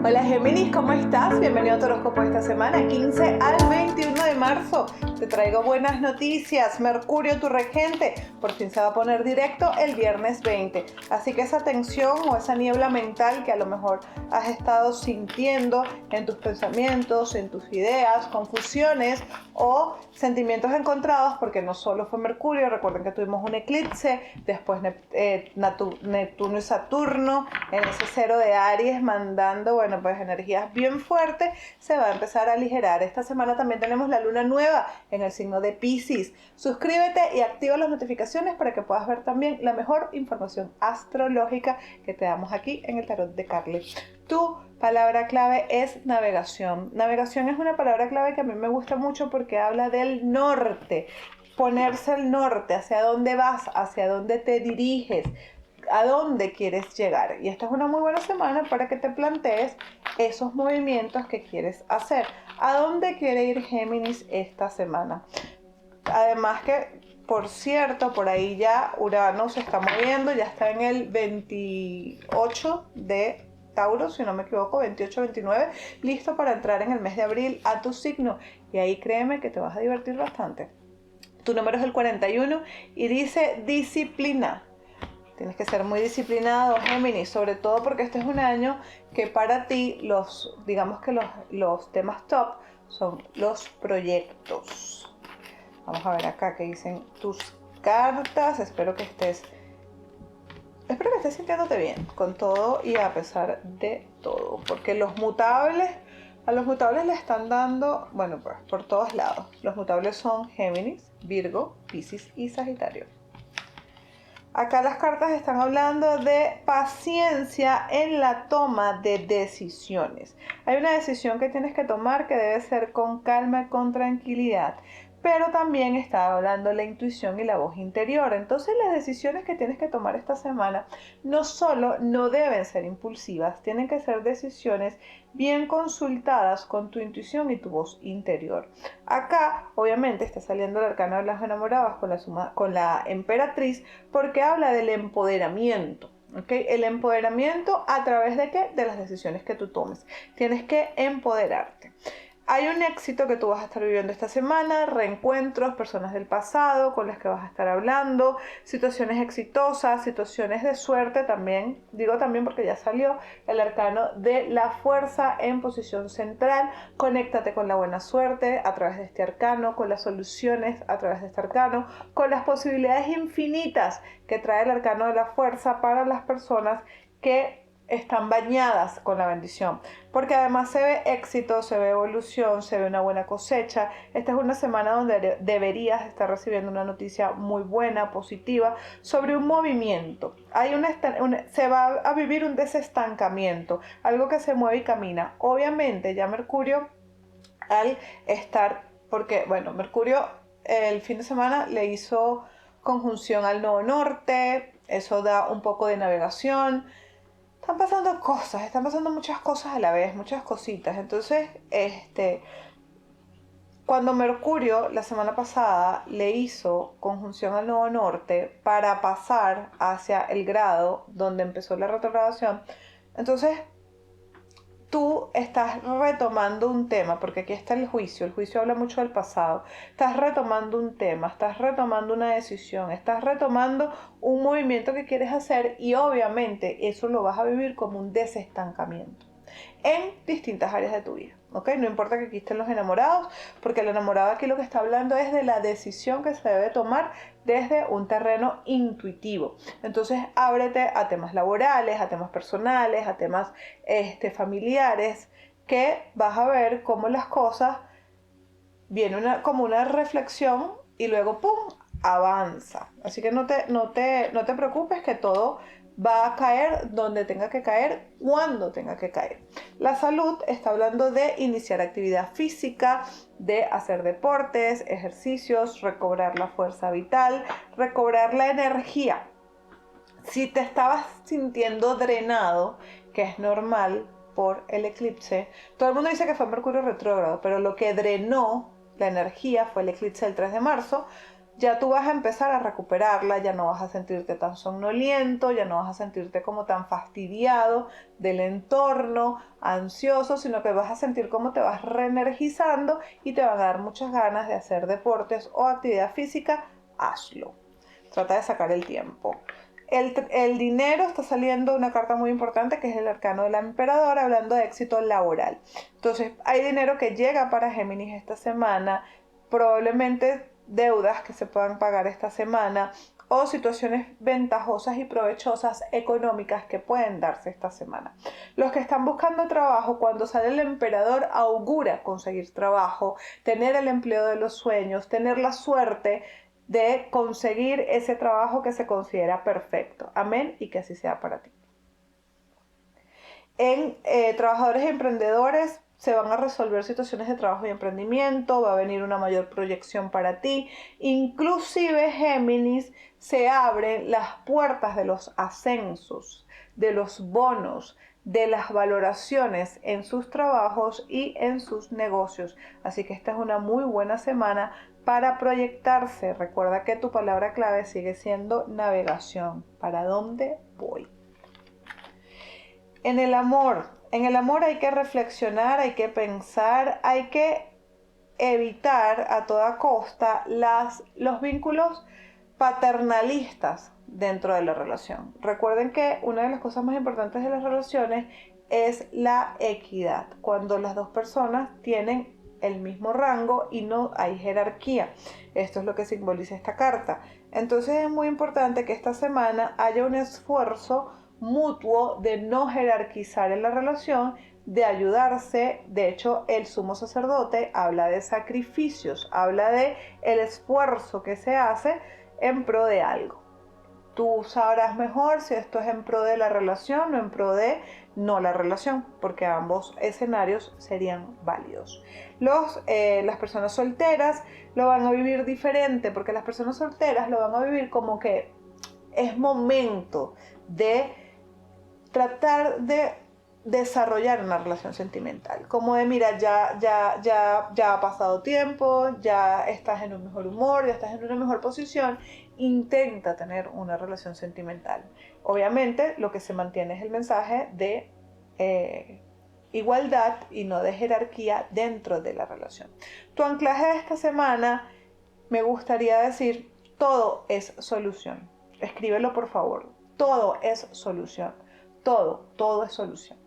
Hola Géminis, ¿cómo estás? Bienvenido a tu horóscopo esta semana, 15 al 21 de marzo. Te traigo buenas noticias. Mercurio, tu regente, por fin se va a poner directo el viernes 20. Así que esa tensión o esa niebla mental que a lo mejor has estado sintiendo en tus pensamientos, en tus ideas, confusiones o sentimientos encontrados, porque no solo fue Mercurio, recuerden que tuvimos un eclipse, después Neptuno y Saturno en ese cero de Aries mandando, pues energías bien fuertes, se va a empezar a aligerar. Esta semana también tenemos la luna nueva en el signo de Piscis. Suscríbete y activa las notificaciones para que puedas ver también la mejor información astrológica que te damos aquí en el tarot de Carly. Tu palabra clave es navegación. Navegación es una palabra clave que a mí me gusta mucho porque habla del norte. Ponerse el norte, hacia dónde vas, hacia dónde te diriges, a dónde quieres llegar. Y esta es una muy buena semana para que te plantees esos movimientos que quieres hacer. ¿A dónde quiere ir Géminis esta semana? Además que, por cierto, por ahí ya Urano se está moviendo, ya está en el 28 de Tauro, si no me equivoco, 28-29, listo para entrar en el mes de abril a tu signo. Y ahí créeme que te vas a divertir bastante. Tu número es el 41 y dice disciplina. Tienes que ser muy disciplinado, Géminis, sobre todo porque este es un año que para ti digamos que los temas top son los proyectos. Vamos a ver acá qué dicen tus cartas. Espero que estés sintiéndote bien con todo y a pesar de todo, porque a los mutables le están dando, pues por todos lados. Los mutables son Géminis, Virgo, Piscis y Sagitario. Acá las cartas están hablando de paciencia en la toma de decisiones. Hay una decisión que tienes que tomar que debe ser con calma y con tranquilidad. Pero también está hablando la intuición y la voz interior. Entonces las decisiones que tienes que tomar esta semana no solo no deben ser impulsivas, tienen que ser decisiones bien consultadas con tu intuición y tu voz interior. Acá obviamente está saliendo el arcano de las enamoradas con la emperatriz, porque habla del empoderamiento. ¿Okay? El empoderamiento a través de ¿qué? De las decisiones que tú tomes. Tienes que empoderarte. Hay un éxito que tú vas a estar viviendo esta semana, reencuentros, personas del pasado con las que vas a estar hablando, situaciones exitosas, situaciones de suerte también. Digo también porque ya salió el arcano de la fuerza en posición central. Conéctate con la buena suerte a través de este arcano, con las soluciones a través de este arcano, con las posibilidades infinitas que trae el arcano de la fuerza para las personas que están bañadas con la bendición, porque además se ve éxito, se ve evolución, se ve una buena cosecha. Esta es una semana donde deberías estar recibiendo una noticia muy buena, positiva, sobre un movimiento. Se va a vivir un desestancamiento, algo que se mueve y camina. Obviamente ya Mercurio, al estar, porque Mercurio el fin de semana le hizo conjunción al nodo norte, eso da un poco de navegación. Están pasando muchas cosas a la vez, muchas cositas. Entonces, cuando Mercurio la semana pasada le hizo conjunción al nodo norte para pasar hacia el grado donde empezó la retrogradación, entonces tú estás retomando un tema, porque aquí está el juicio habla mucho del pasado, estás retomando un tema, estás retomando una decisión, estás retomando un movimiento que quieres hacer y obviamente eso lo vas a vivir como un desestancamiento en distintas áreas de tu vida. ¿Okay? No importa que aquí estén los enamorados, porque el enamorado aquí lo que está hablando es de la decisión que se debe tomar desde un terreno intuitivo. Entonces ábrete a temas laborales, a temas personales, a temas familiares, que vas a ver cómo las cosas viene como una reflexión y luego ¡pum! Avanza. Así que no te preocupes, que todo va a caer donde tenga que caer, cuando tenga que caer. La salud está hablando de iniciar actividad física, de hacer deportes, ejercicios, recobrar la fuerza vital, recobrar la energía. Si te estabas sintiendo drenado, que es normal por el eclipse, todo el mundo dice que fue Mercurio retrógrado, pero lo que drenó la energía fue el eclipse del 3 de marzo, ya tú vas a empezar a recuperarla, ya no vas a sentirte tan somnoliento, ya no vas a sentirte como tan fastidiado del entorno, ansioso, sino que vas a sentir como te vas reenergizando y te van a dar muchas ganas de hacer deportes o actividad física. Hazlo. Trata de sacar el tiempo. El dinero está saliendo una carta muy importante que es el arcano del emperador, hablando de éxito laboral. Entonces hay dinero que llega para Géminis esta semana, probablemente deudas que se puedan pagar esta semana o situaciones ventajosas y provechosas económicas que pueden darse esta semana. Los que están buscando trabajo, cuando sale el emperador, augura conseguir trabajo, tener el empleo de los sueños, tener la suerte de conseguir ese trabajo que se considera perfecto. Amén, y que así sea para ti. En trabajadores y emprendedores se van a resolver situaciones de trabajo y emprendimiento, va a venir una mayor proyección para ti. Inclusive, Géminis, se abren las puertas de los ascensos, de los bonos, de las valoraciones en sus trabajos y en sus negocios. Así que esta es una muy buena semana para proyectarse. Recuerda que tu palabra clave sigue siendo navegación. ¿Para dónde voy? En el amor hay que reflexionar, hay que pensar, hay que evitar a toda costa los vínculos paternalistas dentro de la relación. Recuerden que una de las cosas más importantes de las relaciones es la equidad, cuando las dos personas tienen el mismo rango y no hay jerarquía. Esto es lo que simboliza esta carta. Entonces es muy importante que esta semana haya un esfuerzo mutuo de no jerarquizar en la relación, de ayudarse. De hecho, el sumo sacerdote habla de sacrificios, habla de el esfuerzo que se hace en pro de algo. Tú sabrás mejor si esto es en pro de la relación o en pro de no la relación, porque ambos escenarios serían válidos. Las personas solteras lo van a vivir diferente, porque las personas solteras lo van a vivir como que es momento de tratar de desarrollar una relación sentimental, como de mira, ya ha pasado tiempo, ya estás en un mejor humor, ya estás en una mejor posición, intenta tener una relación sentimental. Obviamente lo que se mantiene es el mensaje de igualdad y no de jerarquía dentro de la relación. Tu anclaje de esta semana, me gustaría decir, todo es solución. Escríbelo por favor, todo es solución. Todo es solución.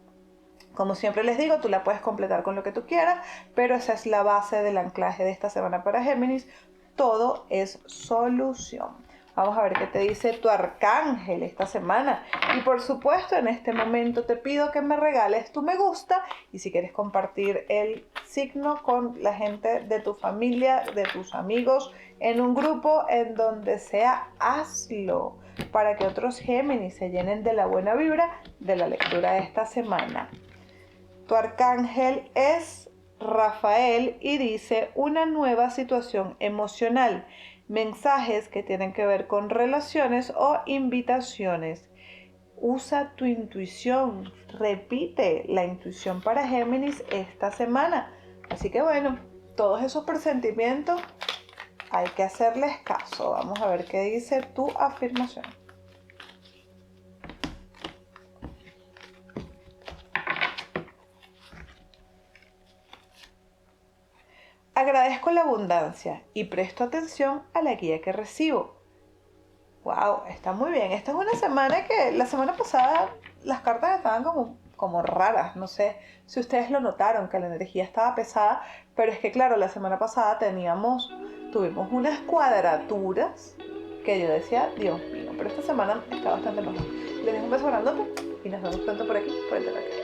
Como siempre les digo, tú la puedes completar con lo que tú quieras, pero esa es la base del anclaje de esta semana para Géminis. Todo es solución. Vamos a ver qué te dice tu arcángel esta semana. Y por supuesto, en este momento te pido que me regales tu me gusta. Y si quieres compartir el signo con la gente de tu familia, de tus amigos, en un grupo en donde sea, hazlo, para que otros Géminis se llenen de la buena vibra de la lectura de esta semana. Tu arcángel es Rafael y dice: una nueva situación emocional, mensajes que tienen que ver con relaciones o invitaciones. Usa tu intuición, repite la intuición para Géminis esta semana. Así que bueno, todos esos presentimientos hay que hacerles caso. Vamos a ver qué dice tu afirmación. Agradezco la abundancia y presto atención a la guía que recibo. Wow, está muy bien. Esta es una semana que la semana pasada las cartas estaban como raras. No sé si ustedes lo notaron, que la energía estaba pesada, pero es que claro, la semana pasada tuvimos unas cuadraturas que yo decía, Dios mío, pero esta semana está bastante mejor. Les dejo un beso grandote y nos vemos pronto por aquí, por el Telegram.